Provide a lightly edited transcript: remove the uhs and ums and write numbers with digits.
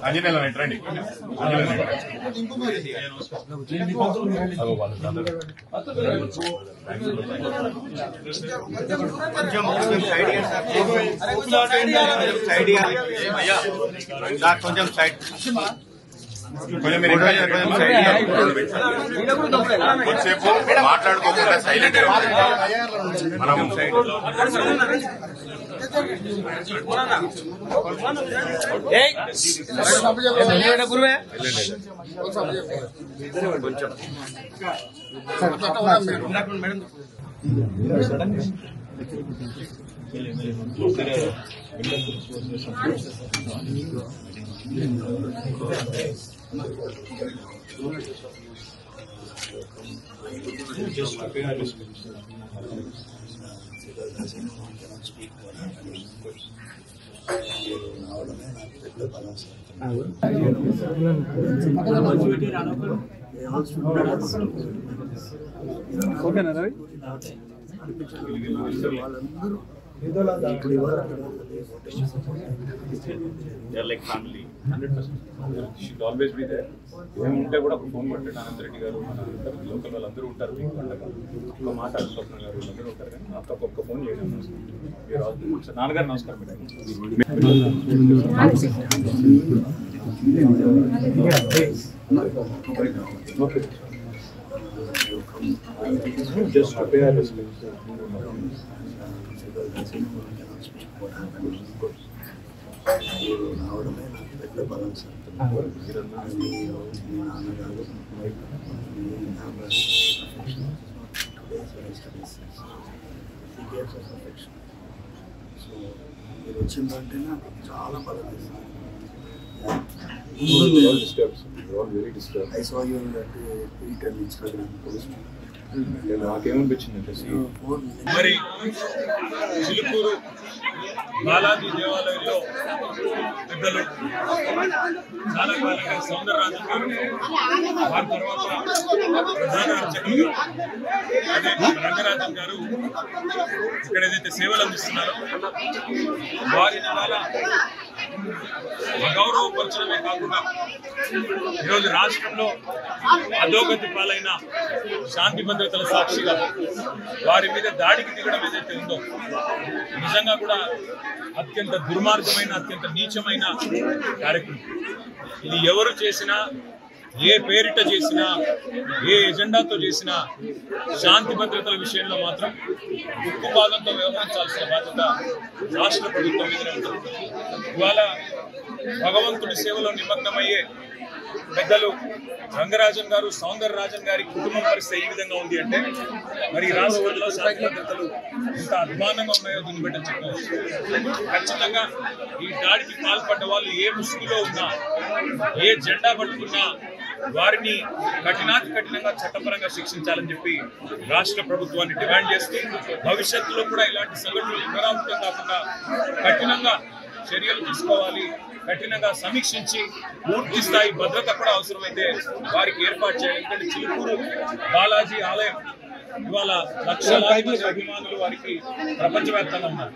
అంజనేయులు రండి కొంచెం సైడ్ కొద్దిసేపు మాట్లాడుకోకుండా సైలెంట్ మనం side just prepare this. They're like family, 100%. She'll always be there. ఉంటే కూడా ఫోన్ కొట్టండి అనంత రెడ్డి గారు మన లోకల్ వాళ్ళందరూ ఉంటారు మీకు పండుగ ఒక మాట స్వప్న గారు అందరూ ఉంటారు కానీ నాకు ఒక్క ఫోన్ చేయడం నాన్నగారు నమస్కారం జస్ట్ రావడమే నాకు పెద్ద బలం సార్ సో మీరు వచ్చిందంటే నాకు చాలా బలం I saw you on Twitter and Instagram post. నాకేమనిపించిందంటే మరి చిలుకూరు బాలాజీ దేవాలయంలో పెద్దలు చాలా కాలంగా సౌందరరాజన్ గారు వారి తర్వాత ప్రధాన అర్చకులు అదే రంగరాజన్ గారు ఇక్కడ ఏదైతే సేవలు అందిస్తున్నారో వారిని వాళ్ళ అగౌరవపరచడమే కాకుండా ఈరోజు రాష్ట్రంలో అధోగతి పాలైన శాంతి భద్రతల సాక్షిగా వారి మీద దాడికి దిగడం ఏదైతే ఉందో నిజంగా కూడా అత్యంత దుర్మార్గమైన అత్యంత నీచమైన కార్యక్రమం. ఇది ఎవరు చేసినా ఏ పేరిట చేసినా ఏ ఎజెండాతో చేసినా శాంతి భద్రతల విషయంలో మాత్రం ఉక్కుపాదంతో వ్యవహరించాల్సిన బాధ్యత రాష్ట్ర ప్రభుత్వం మీద ఉంటుంది. ఇవాళ భగవంతుడి సేవలో నిమగ్నమయ్యే పెద్దలు రంగరాజన్ గారు సౌందరరాజన్ గారి కుటుంబం పరిస్థితి ఈ విధంగా ఉంది అంటే మరి రాష్ట్రంలో శాంతి భద్రతలు ఇంత అధ్వానంగా ఉన్నాయో దీన్ని బట్టి చెప్పవచ్చు. ఖచ్చితంగా ఈ దాడికి పాల్పడ్డ వాళ్ళు ఏ ముసుగులో ఉన్నా ఏ జెండా పట్టుకున్నా వారిని కఠినాతి కఠినంగా చట్టపరంగా శిక్షించాలని చెప్పి రాష్ట్ర ప్రభుత్వాన్ని డిమాండ్ చేస్తూ భవిష్యత్తులో కూడా ఇలాంటి సంఘటనలు పునరావృతం కాకుండా కఠినంగా చర్యలు తీసుకోవాలి, కఠినంగా సమీక్షించి పూర్తి స్థాయి భద్రత కూడా అవసరమైతే వారికి ఏర్పాటు చేయాలి. ఎందుకంటే చిలుకూరు బాలాజీ ఆలయం ఇవాళ లక్షలాది అభిమానులు వారికి ప్రపంచవ్యాప్తంగా ఉన్నారు.